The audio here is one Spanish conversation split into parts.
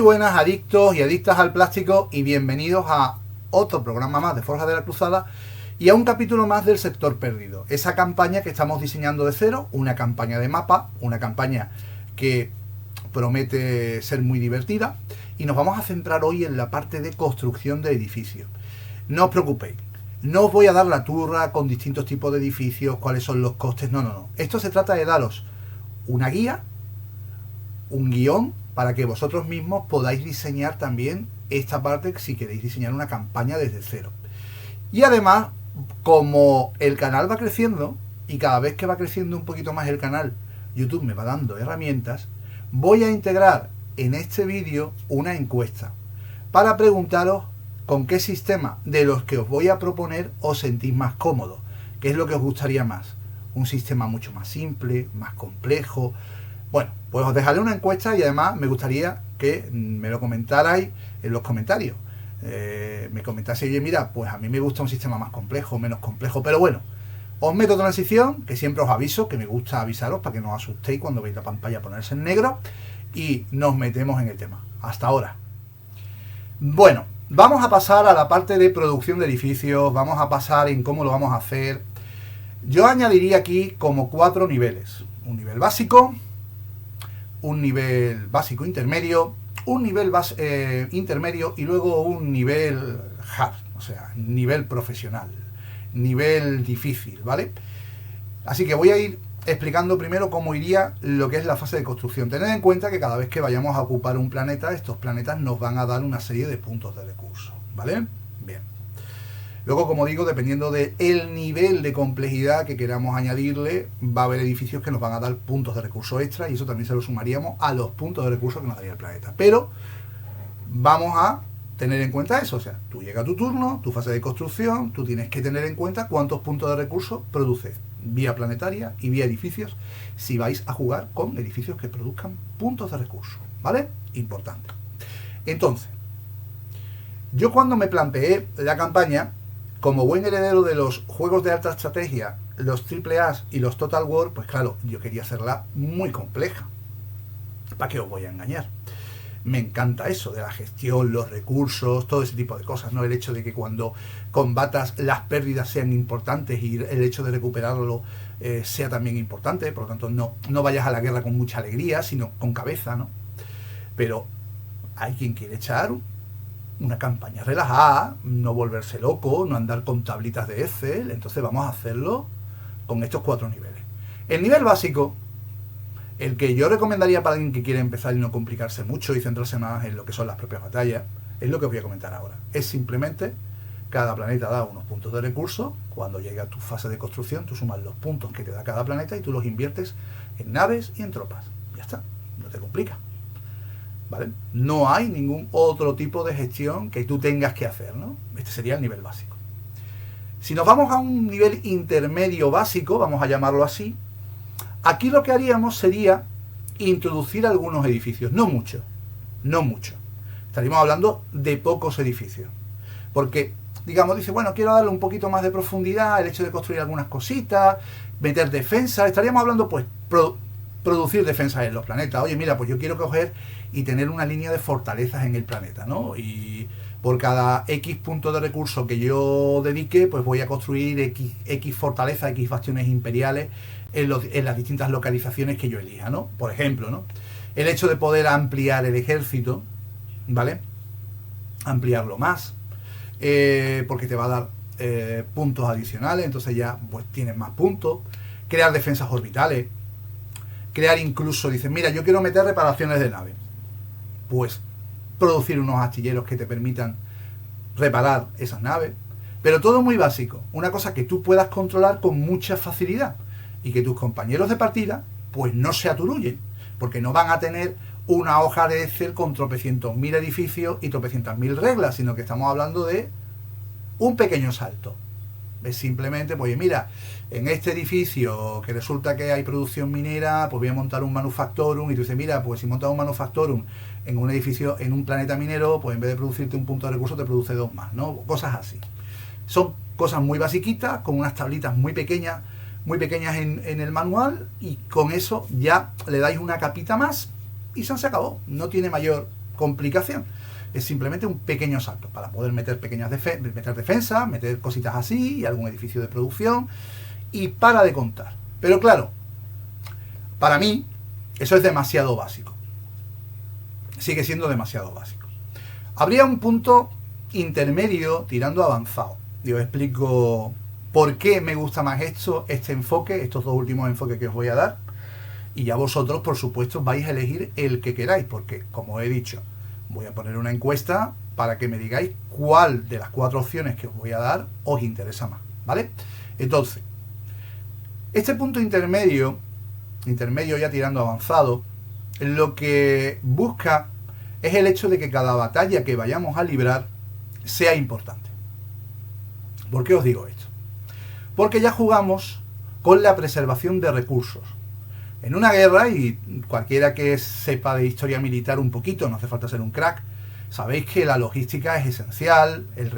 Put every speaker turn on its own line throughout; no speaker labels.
buenas, adictos y adictas al plástico, y bienvenidos a otro programa más de Forja de la Cruzada y a un capítulo más del sector perdido. Esa campaña que estamos diseñando de cero, una campaña de mapa, una campaña que promete ser muy divertida, y nos vamos a centrar hoy en la parte de construcción de edificios. No os preocupéis, no os voy a dar la turra con distintos tipos de edificios, cuáles son los costes, no. Esto se trata de daros una guía, un guión, para que vosotros mismos podáis diseñar también esta parte si queréis diseñar una campaña desde cero. Y además, como el canal va creciendo, y cada vez que va creciendo un poquito más el canal, YouTube me va dando herramientas, voy a integrar en este vídeo una encuesta para preguntaros con qué sistema de los que os voy a proponer os sentís más cómodos, qué es lo que os gustaría más, un sistema mucho más simple, más complejo. Bueno, pues os dejaré una encuesta y además me gustaría que me lo comentarais en los comentarios. Me comentaseis, oye, mira, pues a mí me gusta un sistema más complejo, menos complejo, pero bueno, os meto transición, que siempre os aviso, que me gusta avisaros para que no os asustéis cuando veis la pantalla ponerse en negro, y nos metemos en el tema. Hasta ahora. Bueno, vamos a pasar a la parte de producción de edificios, vamos a pasar en cómo lo vamos a hacer. Yo añadiría aquí como 4 niveles. Un nivel básico, un nivel básico intermedio, un nivel intermedio y luego un nivel hard, o sea, nivel profesional, nivel difícil, ¿vale? Así que voy a ir explicando primero cómo iría lo que es la fase de construcción. Tened en cuenta que cada vez que vayamos a ocupar un planeta, estos planetas nos van a dar una serie de puntos de recursos, ¿vale? Bien. Luego, como digo, dependiendo del nivel de complejidad que queramos añadirle, va a haber edificios que nos van a dar puntos de recursos extra, y eso también se lo sumaríamos a los puntos de recursos que nos daría el planeta. Pero vamos a tener en cuenta eso, o sea, tú llega tu turno, tu fase de construcción, tú tienes que tener en cuenta cuántos puntos de recursos produces vía planetaria y vía edificios si vais a jugar con edificios que produzcan puntos de recursos, ¿vale? Importante. Entonces, yo cuando me planteé la campaña, como buen heredero de los juegos de alta estrategia, los AAA y los Total War, pues claro, yo quería hacerla muy compleja. ¿Para qué os voy a engañar? Me encanta eso de la gestión, los recursos, todo ese tipo de cosas, ¿no? El hecho de que cuando combatas las pérdidas sean importantes y el hecho de recuperarlo sea también importante. Por lo tanto, no vayas a la guerra con mucha alegría, sino con cabeza, ¿no? Pero hay quien quiere echar una campaña relajada, no volverse loco, no andar con tablitas de Excel. Entonces vamos a hacerlo con estos 4 niveles. El nivel básico, el que yo recomendaría para alguien que quiere empezar y no complicarse mucho y centrarse más en lo que son las propias batallas, es lo que os voy a comentar ahora. Es simplemente, cada planeta da unos puntos de recursos. Cuando llega a tu fase de construcción, tú sumas los puntos que te da cada planeta y tú los inviertes en naves y en tropas. Ya está, no te complica, ¿vale? No hay ningún otro tipo de gestión que tú tengas que hacer, ¿no? Este sería el nivel básico. Si nos vamos a un nivel intermedio básico, vamos a llamarlo así, aquí lo que haríamos sería introducir algunos edificios, no mucho. Estaríamos hablando de pocos edificios. Porque, digamos, dice, bueno, quiero darle un poquito más de profundidad, el hecho de construir algunas cositas, meter defensas. Estaríamos hablando, pues, producir defensas en los planetas. Oye, mira, pues yo quiero coger y tener una línea de fortalezas en el planeta, ¿no? Y por cada X punto de recurso que yo dedique, pues voy a construir X fortalezas, X bastiones imperiales en las distintas localizaciones que yo elija, ¿no? Por ejemplo, ¿no? El hecho de poder ampliar el ejército, ¿vale? Ampliarlo más, porque te va a dar puntos adicionales, entonces ya pues tienes más puntos. Crear defensas orbitales, crear incluso, dices, mira, yo quiero meter reparaciones de nave, pues producir unos astilleros que te permitan reparar esas naves, pero todo muy básico, una cosa que tú puedas controlar con mucha facilidad y que tus compañeros de partida pues no se aturullen, porque no van a tener una hoja de Excel con tropecientos mil edificios y tropecientas mil reglas, sino que estamos hablando de un pequeño salto. Es simplemente, pues mira, en este edificio que resulta que hay producción minera, pues voy a montar un manufactorum, y tú dices, mira, pues si montas un manufactorum en un edificio, en un planeta minero, pues en vez de producirte un punto de recurso te produce 2 más, ¿no? Cosas así. Son cosas muy basiquitas, con unas tablitas muy pequeñas en el manual, y con eso ya le dais una capita más y se acabó. No tiene mayor complicación. Es simplemente un pequeño salto para poder meter meter defensas, meter cositas así y algún edificio de producción y para de contar. Pero claro, para mí eso es demasiado básico. Sigue siendo demasiado básico. Habría un punto intermedio tirando avanzado. Y os explico por qué me gusta más este enfoque, estos dos últimos enfoques que os voy a dar. Y ya vosotros, por supuesto, vais a elegir el que queráis, porque, como he dicho, voy a poner una encuesta para que me digáis cuál de las 4 opciones que os voy a dar os interesa más, ¿vale? Entonces, este punto intermedio ya tirando avanzado, lo que busca es el hecho de que cada batalla que vayamos a librar sea importante. ¿Por qué os digo esto? Porque ya jugamos con la preservación de recursos. En una guerra, y cualquiera que sepa de historia militar un poquito, no hace falta ser un crack, sabéis que la logística es esencial, el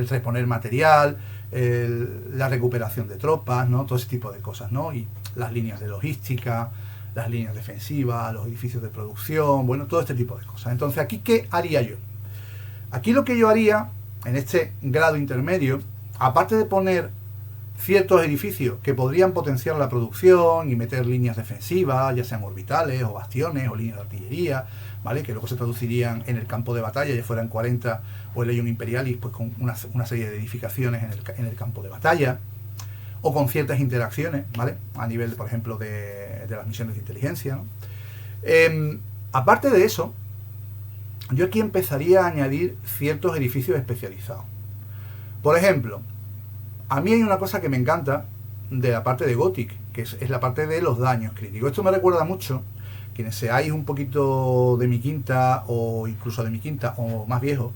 reponer material, la recuperación de tropas, ¿no? Todo ese tipo de cosas, ¿no? Y las líneas de logística, las líneas defensivas, los edificios de producción, bueno, todo este tipo de cosas. Entonces, ¿aquí qué haría yo? Aquí lo que yo haría, en este grado intermedio, aparte de poner ciertos edificios que podrían potenciar la producción y meter líneas defensivas, ya sean orbitales o bastiones o líneas de artillería, ¿vale? Que luego se traducirían en el campo de batalla, ya fueran 40 o el Legion Imperialis, pues con una serie de edificaciones en el campo de batalla, o con ciertas interacciones, ¿vale? A nivel, por ejemplo, de las misiones de inteligencia, ¿no? Aparte de eso, yo aquí empezaría a añadir ciertos edificios especializados. Por ejemplo, a mí hay una cosa que me encanta de la parte de Gothic, que es la parte de los daños críticos. Esto me recuerda mucho, quienes seáis un poquito de mi quinta, o incluso de mi quinta, o más viejo,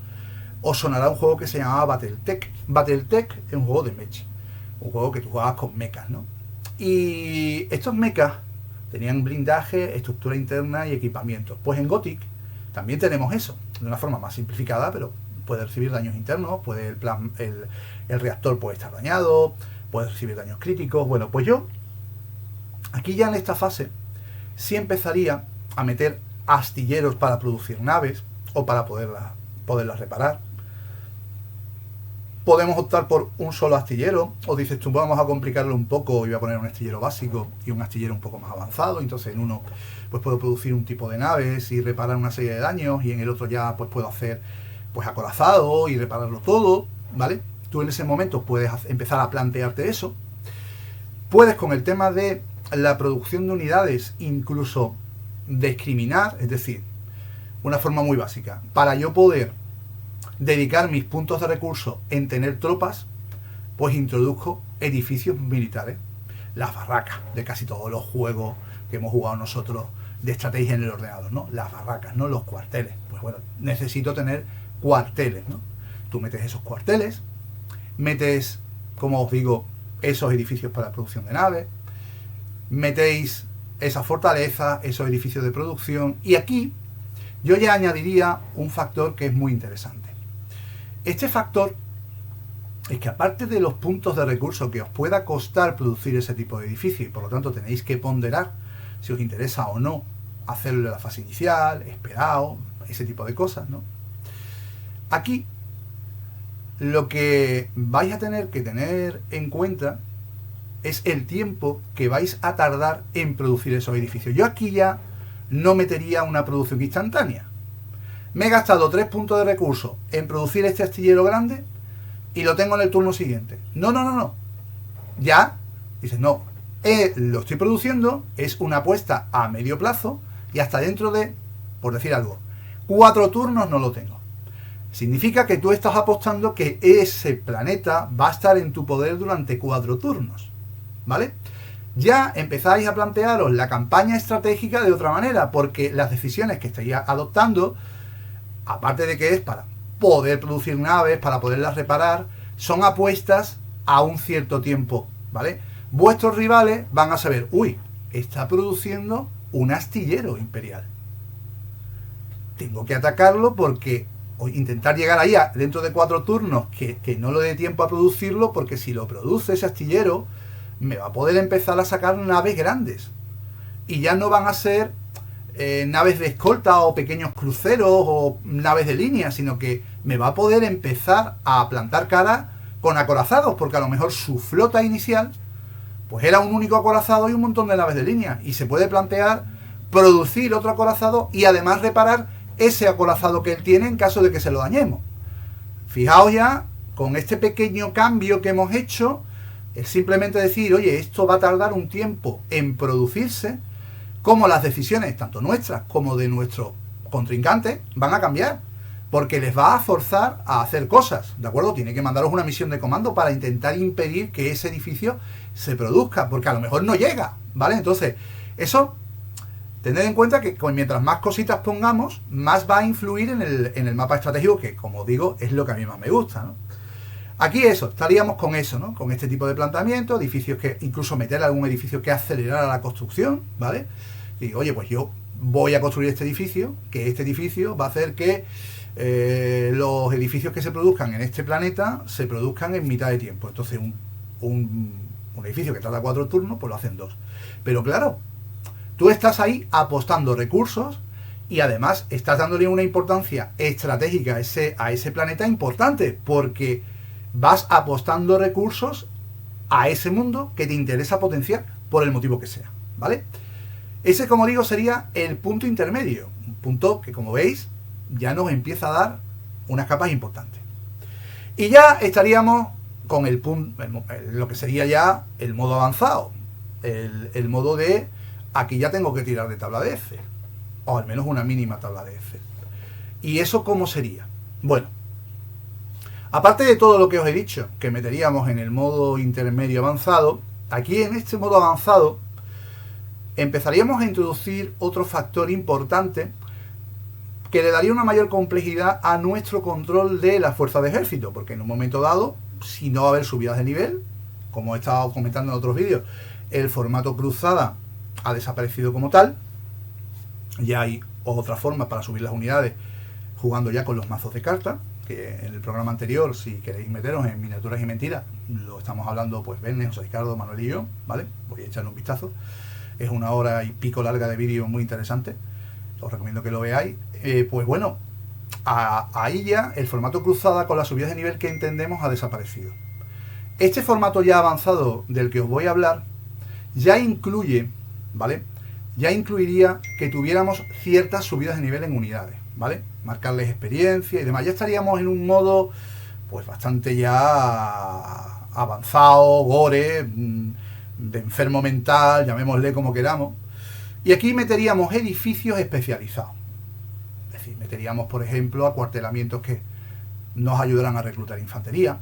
os sonará un juego que se llamaba Battletech. Battletech es un juego de mech, un juego que tú jugabas con mechas, ¿no? Y estos mechas tenían blindaje, estructura interna y equipamiento. Pues en Gothic también tenemos eso, de una forma más simplificada, pero puede recibir daños internos, el reactor puede estar dañado, puede recibir daños críticos. Bueno, pues yo, aquí ya en esta fase, sí empezaría a meter astilleros para producir naves, o para poderlas reparar. Podemos optar por un solo astillero, o dices tú, vamos a complicarlo un poco y voy a poner un astillero básico y un astillero un poco más avanzado. Entonces en uno pues puedo producir un tipo de naves y reparar una serie de daños, y en el otro ya pues puedo hacer pues acorazado y repararlo todo, ¿vale? Tú en ese momento puedes empezar a plantearte eso. Puedes, con el tema de la producción de unidades, incluso discriminar, es decir, una forma muy básica, para yo poder dedicar mis puntos de recursos en tener tropas, pues introduzco edificios militares, las barracas de casi todos los juegos que hemos jugado nosotros de estrategia en el ordenador, ¿no? Las barracas, ¿no? Los cuarteles. Pues bueno, necesito tener cuarteles, ¿no? Tú metes esos cuarteles, metes, como os digo, esos edificios para la producción de naves, metéis esa fortaleza, esos edificios de producción, y aquí yo ya añadiría un factor que es muy interesante. Este factor es que, aparte de los puntos de recursos que os pueda costar producir ese tipo de edificio, y por lo tanto tenéis que ponderar si os interesa o no hacerlo en la fase inicial, esperado, ese tipo de cosas, ¿no? Aquí lo que vais a tener que tener en cuenta es el tiempo que vais a tardar en producir esos edificios. Yo aquí ya no metería una producción instantánea. Me he gastado 3 puntos de recursos en producir este astillero grande y lo tengo en el turno siguiente. No. Ya, dices, no, lo estoy produciendo, es una apuesta a medio plazo, y hasta dentro de, por decir algo, 4 turnos no lo tengo. Significa que tú estás apostando que ese planeta va a estar en tu poder durante 4 turnos, ¿vale? Ya empezáis a plantearos la campaña estratégica de otra manera, porque las decisiones que estáis adoptando, aparte de que es para poder producir naves, para poderlas reparar, son apuestas a un cierto tiempo, ¿vale? Vuestros rivales van a saber, uy, está produciendo un astillero imperial. Tengo que atacarlo porque, o intentar llegar ahí dentro de 4 turnos, que no le dé tiempo a producirlo, porque si lo produce ese astillero, me va a poder empezar a sacar naves grandes. Y ya no van a ser naves de escolta o pequeños cruceros o naves de línea, sino que me va a poder empezar a plantar cara con acorazados, porque a lo mejor su flota inicial pues era un único acorazado y un montón de naves de línea, y se puede plantear producir otro acorazado y además reparar ese acorazado que él tiene en caso de que se lo dañemos. Fijaos ya, con este pequeño cambio que hemos hecho, es simplemente decir, oye, esto va a tardar un tiempo en producirse, como las decisiones, tanto nuestras como de nuestros contrincantes, van a cambiar, porque les va a forzar a hacer cosas, ¿de acuerdo? Tiene que mandaros una misión de comando para intentar impedir que ese edificio se produzca, porque a lo mejor no llega, ¿vale? Entonces, eso, tened en cuenta que mientras más cositas pongamos, más va a influir en el mapa estratégico, que, como digo, es lo que a mí más me gusta, ¿no? Aquí estaríamos con eso, ¿no? Con este tipo de planteamiento, edificios que, incluso meter algún edificio que acelerara la construcción, ¿vale? Y, oye, pues yo voy a construir este edificio, que este edificio va a hacer que los edificios que se produzcan en este planeta se produzcan en mitad de tiempo. Entonces un edificio que tarda 4 turnos, pues lo hacen 2. Pero claro, tú estás ahí apostando recursos y además estás dándole una importancia estratégica a ese planeta importante, porque vas apostando recursos a ese mundo que te interesa potenciar por el motivo que sea, ¿vale? Ese, como digo, sería el punto intermedio, un punto que, como veis, ya nos empieza a dar unas capas importantes. Y ya estaríamos con el punto, lo que sería ya el modo avanzado, el modo de aquí ya tengo que tirar de tabla de Excel, o al menos una mínima tabla de Excel. ¿Y eso cómo sería? Bueno, aparte de todo lo que os he dicho, que meteríamos en el modo intermedio avanzado, aquí en este modo avanzado empezaríamos a introducir otro factor importante que le daría una mayor complejidad a nuestro control de las fuerzas de ejército, porque en un momento dado, si no va a haber subidas de nivel, como he estado comentando en otros vídeos, el formato cruzada ha desaparecido como tal, ya hay otras formas para subir las unidades jugando ya con los mazos de cartas, que en el programa anterior, si queréis meteros en miniaturas y mentiras, lo estamos hablando pues Verne, José Ricardo, Manuel y yo, ¿vale? Voy a echarle un vistazo. Es 1 hora y pico larga de vídeo muy interesante, os recomiendo que lo veáis. Pues bueno, ahí ya el formato cruzada con las subidas de nivel que entendemos ha desaparecido. Este formato ya avanzado del que os voy a hablar ya incluye, ¿vale? Ya incluiría que tuviéramos ciertas subidas de nivel en unidades, ¿vale? Marcarles experiencia y demás. Ya estaríamos en un modo pues bastante ya avanzado, gore, de enfermo mental, llamémosle como queramos. Y aquí meteríamos edificios especializados. Es decir, meteríamos, por ejemplo, acuartelamientos que nos ayudarán a reclutar infantería.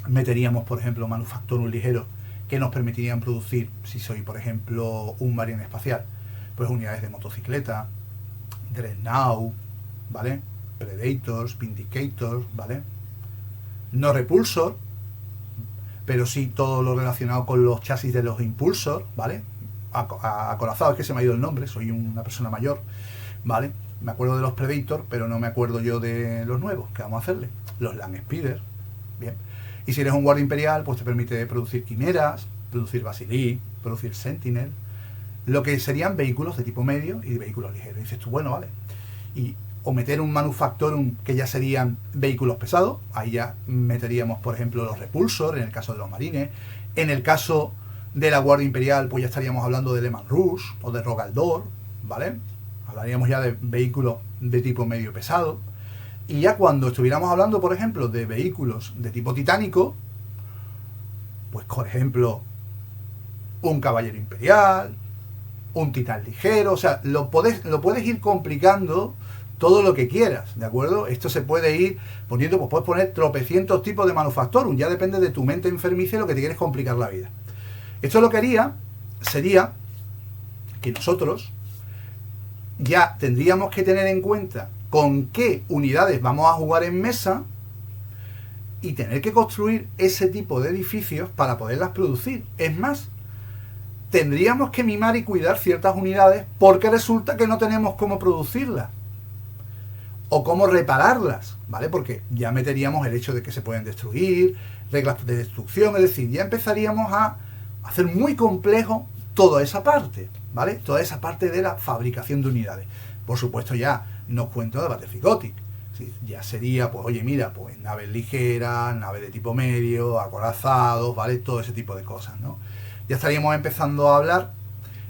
Meteríamos, por ejemplo, manufacturos ligeros que nos permitirían producir, si soy, por ejemplo, un marine espacial, pues unidades de motocicleta, Dreadnought, ¿vale? Predators, Vindicators, ¿vale? No Repulsor, pero sí todo lo relacionado con los chasis de los Impulsor, ¿vale? Acorazado, es que se me ha ido el nombre, soy una persona mayor, ¿vale? Me acuerdo de los Predator, pero no me acuerdo yo de los nuevos, ¿qué vamos a hacerle? Los Land Speeder, bien. Y si eres un guardia imperial, pues te permite producir quimeras, producir Basilisk, producir Sentinel, lo que serían vehículos de tipo medio y vehículos ligeros. Y dices tú, bueno, vale. O meter un Manufactorum, que ya serían vehículos pesados, ahí ya meteríamos, por ejemplo, los Repulsor, en el caso de los marines. En el caso de la Guardia Imperial, pues ya estaríamos hablando de Leman Rush o de Rogaldor, ¿vale? Hablaríamos ya de vehículos de tipo medio pesado. Y ya cuando estuviéramos hablando, por ejemplo, de vehículos de tipo titánico, pues por ejemplo, un Caballero Imperial, un Titán ligero, o sea, lo puedes ir complicando todo lo que quieras, ¿de acuerdo? Esto se puede ir poniendo, pues puedes poner tropecientos tipos de Manufactorum, ya depende de tu mente enfermiza y lo que te quieres complicar la vida. Esto lo que haría sería que nosotros ya tendríamos que tener en cuenta con qué unidades vamos a jugar en mesa y tener que construir ese tipo de edificios para poderlas producir. Es más, tendríamos que mimar y cuidar ciertas unidades porque resulta que no tenemos cómo producirlas o cómo repararlas, ¿vale? Porque ya meteríamos el hecho de que se pueden destruir, reglas de destrucción, es decir, ya empezaríamos a hacer muy complejo toda esa parte, ¿vale? Toda esa parte de la fabricación de unidades. Por supuesto, ya no os cuento de Battlefield Gothic. Sí, ya sería, pues oye, mira, pues naves ligeras, naves de tipo medio, acorazados, ¿vale? Todo ese tipo de cosas, ¿no? Ya estaríamos empezando a hablar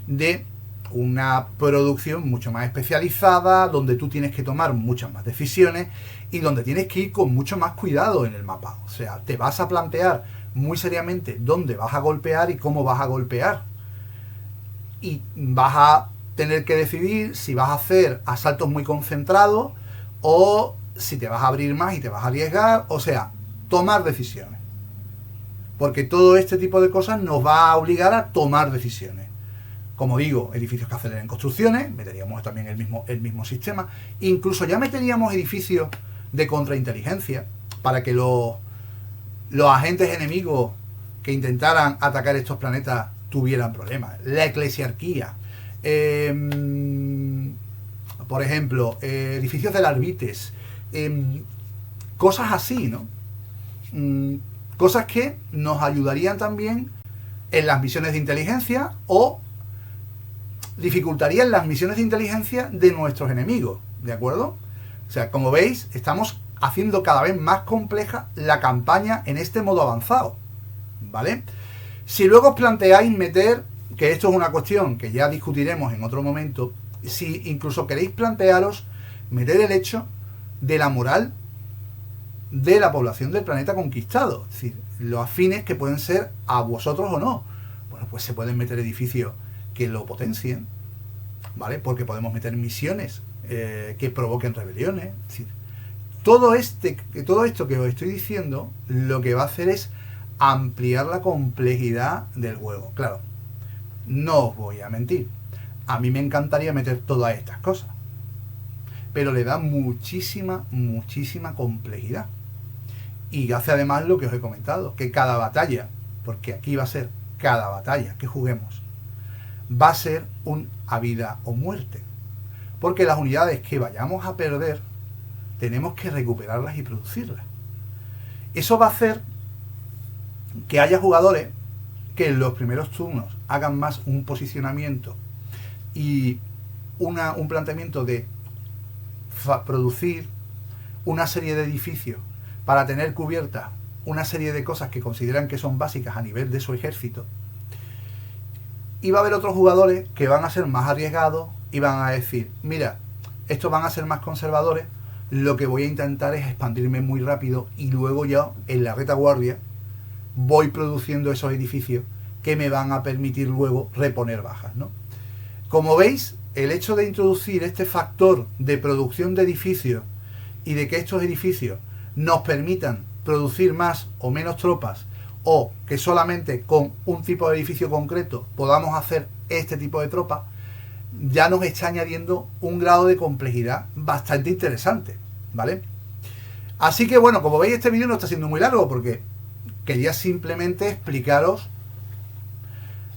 de una producción mucho más especializada, donde tú tienes que tomar muchas más decisiones y donde tienes que ir con mucho más cuidado en el mapa. O sea, te vas a plantear muy seriamente dónde vas a golpear y cómo vas a golpear. Y vas a tener que decidir si vas a hacer asaltos muy concentrados o si te vas a abrir más y te vas a arriesgar. O sea, tomar decisiones. Porque todo este tipo de cosas nos va a obligar a tomar decisiones. Como digo, edificios que aceleren construcciones, meteríamos también el mismo sistema. Incluso ya meteríamos edificios de contrainteligencia para que los agentes enemigos que intentaran atacar estos planetas tuvieran problemas. La eclesiarquía. Por ejemplo, edificios de larvites. Cosas así, ¿no? Cosas que nos ayudarían también en las misiones de inteligencia o dificultarían las misiones de inteligencia de nuestros enemigos, ¿de acuerdo? O sea, como veis, estamos haciendo cada vez más compleja la campaña en este modo avanzado, ¿vale? Si luego os planteáis meter, que esto es una cuestión que ya discutiremos en otro momento, si incluso queréis plantearos meter el hecho de la moral de la población del planeta conquistado, es decir, los afines que pueden ser a vosotros o no, bueno, pues se pueden meter edificios que lo potencien, ¿vale? Porque podemos meter misiones que provoquen rebeliones. Es decir, todo esto que os estoy diciendo, lo que va a hacer es ampliar la complejidad del juego. Claro, no os voy a mentir, a mí me encantaría meter todas estas cosas, pero le da muchísima complejidad. Y hace además lo que os he comentado, que cada batalla, porque aquí va a ser cada batalla que juguemos, va a ser un a vida o muerte. Porque las unidades que vayamos a perder, tenemos que recuperarlas y producirlas. Eso va a hacer que haya jugadores que en los primeros turnos hagan más un posicionamiento y un planteamiento de producir una serie de edificios para tener cubierta una serie de cosas que consideran que son básicas a nivel de su ejército. Y va a haber otros jugadores que van a ser más arriesgados y van a decir, mira, estos van a ser más conservadores, lo que voy a intentar es expandirme muy rápido y luego ya en la retaguardia voy produciendo esos edificios que me van a permitir luego reponer bajas, ¿no? Como veis, el hecho de introducir este factor de producción de edificios y de que estos edificios nos permitan producir más o menos tropas, o que solamente con un tipo de edificio concreto podamos hacer este tipo de tropa, ya nos está añadiendo un grado de complejidad bastante interesante, ¿vale? Así que bueno, como veis, este vídeo no está siendo muy largo porque quería simplemente explicaros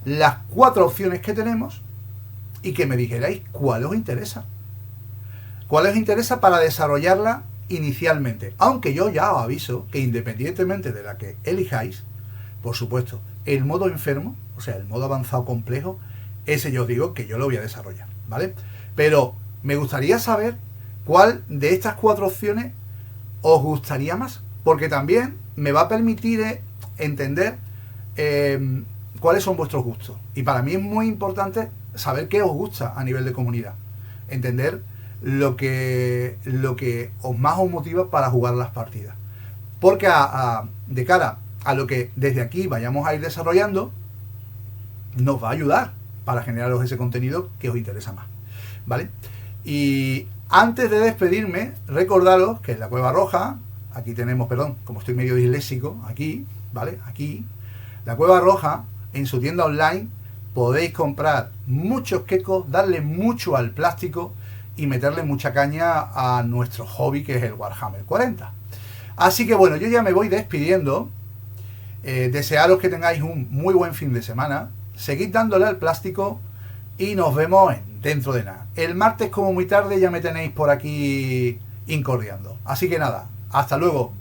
las 4 opciones que tenemos y que me dijerais cuál os interesa. ¿Cuál os interesa para desarrollarla inicialmente? Aunque yo ya os aviso que independientemente de la que elijáis, por supuesto, el modo enfermo, o sea, el modo avanzado complejo, ese yo os digo que yo lo voy a desarrollar, ¿vale? Pero me gustaría saber cuál de estas 4 opciones os gustaría más, porque también me va a permitir entender cuáles son vuestros gustos. Y para mí es muy importante saber qué os gusta a nivel de comunidad, entender lo que más os motiva para jugar las partidas, porque de cara a lo que desde aquí vayamos a ir desarrollando, nos va a ayudar para generaros ese contenido que os interesa más, ¿vale? Y antes de despedirme, recordaros que en la Cueva Roja, aquí tenemos, perdón, como estoy medio disléxico, aquí, ¿vale? Aquí, la Cueva Roja, en su tienda online, podéis comprar muchos quecos, darle mucho al plástico y meterle mucha caña a nuestro hobby, que es el Warhammer 40. Así que bueno, yo ya me voy despidiendo. Desearos que tengáis un muy buen fin de semana. Seguid dándole al plástico y nos vemos dentro de nada. El martes, como muy tarde, ya me tenéis por aquí incordiando. Así que nada, hasta luego.